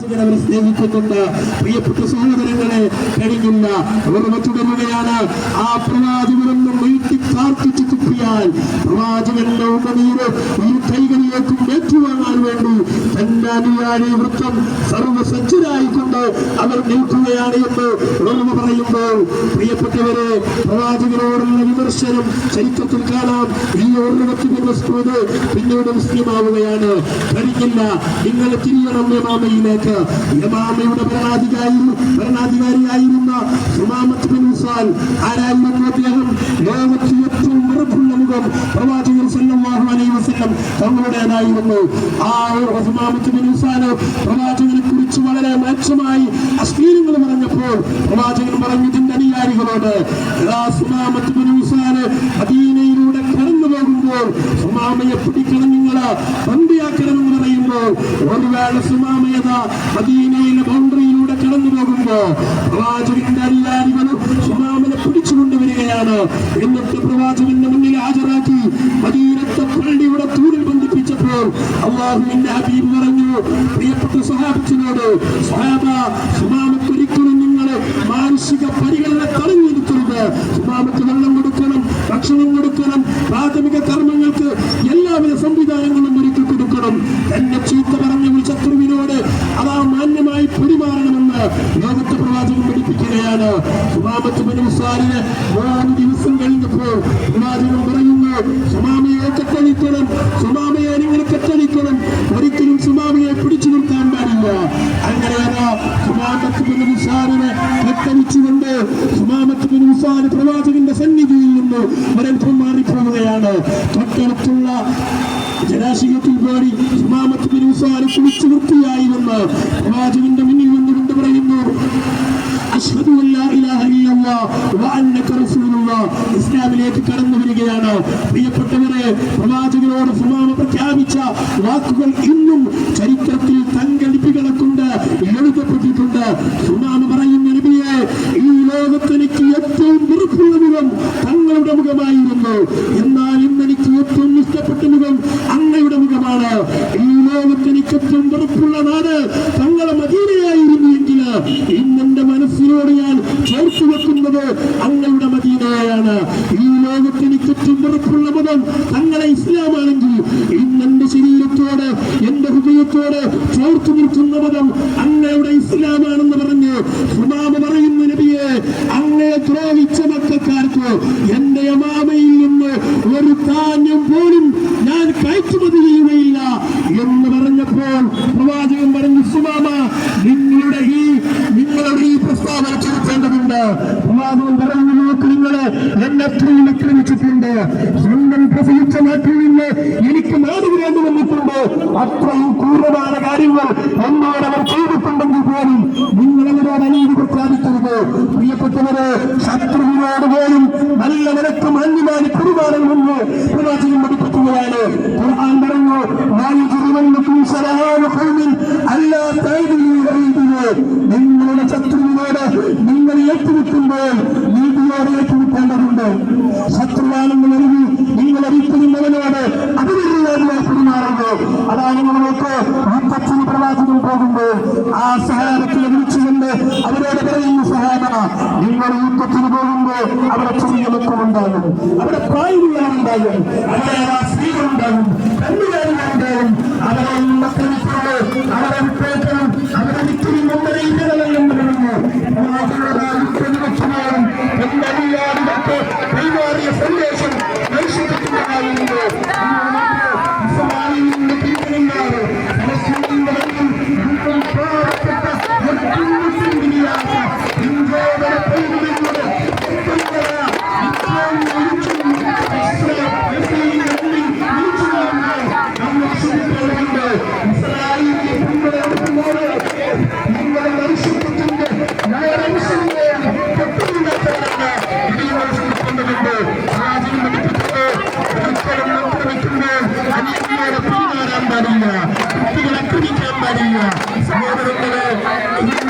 അവരെ സ്നേഹിക്കുന്നുണ്ട്. പ്രിയപ്പെട്ട സഹോദരങ്ങളെ, കഴിഞ്ഞില്ല ഓർമ്മ തുടരുകയാണ്. ആ പ്രവാചകനൊന്നും വീട്ടിൽ പ്രാർത്ഥിച്ചു തുപ്പിയാൽ പ്രവാചകന്റെ ഉണ്ണനീര് ഈ കൈകളിലേക്കും ഏറ്റുവാങ്ങാൻ വേണ്ടി തന്റെ അനുയായി വൃത്തം സർവസജ്ജരായിക്കൊണ്ട് അവർ നിൽക്കുകയാണ് എന്ന് ഓർമ്മ പറയുമ്പോൾ, പ്രിയപ്പെട്ടവരെ, പ്രവാചകനോടുള്ള വിമർശനം ചരിത്രത്തിൽ കാണാം. ഈ ഓർമ്മത്തിന് പിന്നീട് മുസ്ലിമാവുകയാണ്. കഴിഞ്ഞില്ല, നിങ്ങൾ തിരിയണം യമാമയിലേക്ക്. യമാമയുടെ ഭരണാധികാരിയായിരുന്ന സുമാമത്ത് ബിൻ ഉസാൽ ആരായിരുന്നു അദ്ദേഹം? ലോകത്ത് ഏറ്റവും ഉറപ്പുള്ള മുഖം പ്രവാചകൻ സല്ലല്ലാഹു അലൈഹി വസല്ലം തങ്ങളുടേതായിരുന്നു. ആ സുമാമത്ത് ബിൻ ഉസാൽ പ്രവാചകനെ കുറിച്ച് വളരെ മോശമായി അശ്ലീലങ്ങൾ പറഞ്ഞപ്പോൾ പ്രവാചകൻ പറഞ്ഞു ഇതിന്റെ അനുയായികളോട്, സുമാമത്ത് ബിൻ ഉസാൽ മദീനയിലൂടെ കടന്നു പോകുമ്പോൾ സുമാമയെ പിടിക്കണം, നിങ്ങള് ബന്ദിയാക്കണമെന്ന് പറയുമ്പോൾ, ഒരുവേള സുമാമയത മദീനയിലെ ബൗണ്ടറിയിലൂടെ കടന്നു പോകുമ്പോ പ്രവാചകന്റെ അനുയായികളും സുമാമനെ പിടിച്ചുകൊണ്ടുവരികയാണ്. എന്നിട്ട് പ്രവാചകന്റെ മുന്നിൽ ഹാജരാക്കി മദീനത്തെ പള്ളിയുടെ തൂണിൽ ബന്ധിപ്പിച്ചപ്പോൾ അല്ലാഹുവിന്റെ ഹബീബ് പറഞ്ഞു പ്രിയപ്പെട്ട സ്വഹാബത്തിനോട്, സ്വഹാബ, സുമാമക്ക് ഒരിക്കലും നിങ്ങള് മാനസിക പരിഗണന തടഞ്ഞു നിർത്തരുത്. സുമാമക്ക് വെള്ളം കൊടുക്കണം, ഭക്ഷണം കൊടുക്കണം, പ്രാഥമിക കർമ്മങ്ങൾക്ക് എല്ലാവിധ സംവിധാനങ്ങളും ഒരുക്കി കൊടുക്കണം. തന്നെ ചീത്ത പറഞ്ഞ ശത്രുവിനോട് അതാ മാന്യമായി പെരുമാറണമെന്ന് ലോകത്തെ പ്രവാചകൻ പഠിപ്പിക്കുകയാണ്. സുമാമത്ത് ബിൻ ഉസാലിന് 3 ദിവസം കഴിഞ്ഞപ്പോൾ പ്രവാചകൻ പറയുന്നു, സുമാമയെ കെട്ടഴിക്കണം, സുമാമയെ നിങ്ങൾ കെട്ടഴിക്കണം, ഒരിക്കലും സുമാമയെ പിടിച്ചു നിർത്താൻ പാടില്ല. അങ്ങനെയാണ് സുമാമത്ത് ബിൻ ഉസാലിനെ കെട്ടഴിച്ചുകൊണ്ട് സുമാമത്ത് ബിൻ ഉസാൽ പ്രവാചകന്റെ സന്നിധിയിൽ നിന്ന് ഒരൽപ്പം മാറിപ്പോവുകയാണ്. തൊട്ടടുത്തുള്ള ജലാശയത്തിൽ പോയി സുമാമത്ത് ബിൻ ഉസാൽ കുളിച്ചു വൃത്തിയായിരുന്ന് പ്രവാചകന്റെ മുന്നിൽ വന്നുകൊണ്ട് പറയുന്നു, അശ്ഹദു അല്ലാ ഇലാഹ ഇല്ലല്ലാഹ് വ അന്നക റസൂലുള്ളാഹ്. ഇസ്ലാമിലേക്ക് കടന്നു വരികയാണ്. പ്രിയപ്പെട്ടവരെ, പ്രവാചകനോട് സുമാമ പ്രഖ്യാപിച്ച വാക്കുകൾ ഇന്നും ചരിത്രത്തിൽ തങ്കലിപികളെ കൊണ്ട് എഴുതപ്പെട്ടിട്ടുണ്ട്. സുമാമ പറയുന്ന നബിയെ, ഈ ലോകത്തെനിക്ക് ഏറ്റവും വെറുപ്പുള്ള മുഖം തങ്ങളുടെ മുഖമായിരുന്നു, എന്നാൽ ഇന്നെനിക്ക് ഏറ്റവും ഇഷ്ടപ്പെട്ട മുഖം അങ്ങയുടെ മുഖമാണ്. ഈ ലോകത്തെനിക്ക് ഏറ്റവും വെറുപ്പുള്ള നാട് തങ്ങളെ മദീനയായിരുന്നു എങ്കിൽ ഇന്നെന്റെ മനസ്സിനോട് ഞാൻ ചേർത്ത് വെക്കുന്നത് അങ്ങയുടെ മദീനയാണ്. ഈ ലോകത്തെനിക്ക് ഏറ്റവും വെറുപ്പുള്ള മതം തങ്ങളെ ഇസ്ലാമാണെങ്കിൽ ഇന്നെന്റെ ശരീരത്തോട് എന്റെ ഹൃദയത്തോട് ചേർത്ത് നിൽക്കുന്ന മതം അങ്ങയുടെ ഇസ്ലാമാണെന്ന് പറഞ്ഞ് സുമാമ പറയുന്ന നബിയെ, അങ്ങയെ ദ്രോഹിച്ച മക്കൾക്കാർക്ക് എന്റെ യമാമയിൽ നിന്ന് ഒരു ധാന്യം പോലും ഞാൻ കയറ്റുമതി ചെയ്യുകയില്ല എന്ന് പറഞ്ഞപ്പോൾ പ്രവാചകൻ പറഞ്ഞു, സുമാമ, നിങ്ങളുടെ ഈ പ്രസ്താവന ചെലുത്തേണ്ടതുണ്ട്. പ്രവാചകൻ പറഞ്ഞു, നോക്ക്, നിങ്ങള് എന്നെ അത്രയും ആക്രമിച്ചിട്ടുണ്ട്, സ്വന്തം പ്രസവിച്ച നാട്ടിൽ നിന്ന് എനിക്ക് നാട് വേണ്ടി വന്നിട്ടുണ്ട്, അത്രയും ക്രൂരമായ കാര്യങ്ങൾ എന്നോട് അവർ ചെയ്തിട്ടുണ്ടെങ്കിൽ പോലും നിങ്ങൾ അവരോട് അനീതി പ്രഖ്യാപിക്കരുത്. പ്രിയപ്പെട്ടവരെ, ശത്രുവിനോട് പോലും നല്ല നിരക്ക് മാന്യമായി പെരുമാറണമെന്ന് പ്രവാചകൻ പഠിപ്പിക്കുകയാണ്. ഖുർആൻ പറഞ്ഞു, നിങ്ങളുടെ ശത്രുവിനോട് നിങ്ങൾ ഏറ്റുമുട്ടുമ്പോൾ നീതിയോടെ ഏറ്റുമുട്ടേണ്ടതുണ്ട്. ശത്രുവാണെന്ന് കരുതി നിങ്ങൾ ഒരിക്കലും അവനോട് അതിരുമായി പെരുമാറുന്നു. അതാണ് നമ്മൾക്ക് യുദ്ധത്തിന് പ്രവാചകൻ പോകുമ്പോൾ ആ സഹാബത്തിനെ വിളിച്ചുകൊണ്ട് അവരോട് പറയുന്ന, സഹാബ, നിങ്ങൾ യുദ്ധത്തിന് പോകുമ്പോൾ അവിടെ ചെറിയ മക്കളുണ്ടാകും, അവിടെ പ്രായമുള്ളവരുണ്ടാകും, അവിടെ സ്ത്രീകളുണ്ടാകും, കണ്ണുകാരുണ്ടാകും, അവരെ മക്കളിപ്പോൾ അവരെ വിട്ടേക്കണം, അവരെ വിട്ടിലും നമ്മുടെ ഇടകളെല്ലാം പറയുന്നു. എന്നറിയാതെ കൈമാറിയ സന്ദേശം നൈഷികത്തിൻ്റെതായിരുന്നു.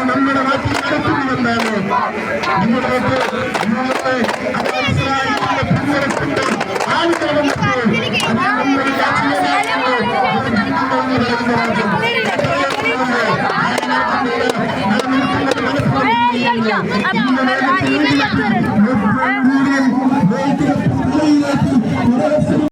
നമ്മുടെ നാട്ടിൽ നടത്തുന്നതെന്താണ്? നിങ്ങൾക്ക് ആളുകൾ വന്നപ്പോൾ അത് നമ്മുടെ ഈ വേഗത്തിൽ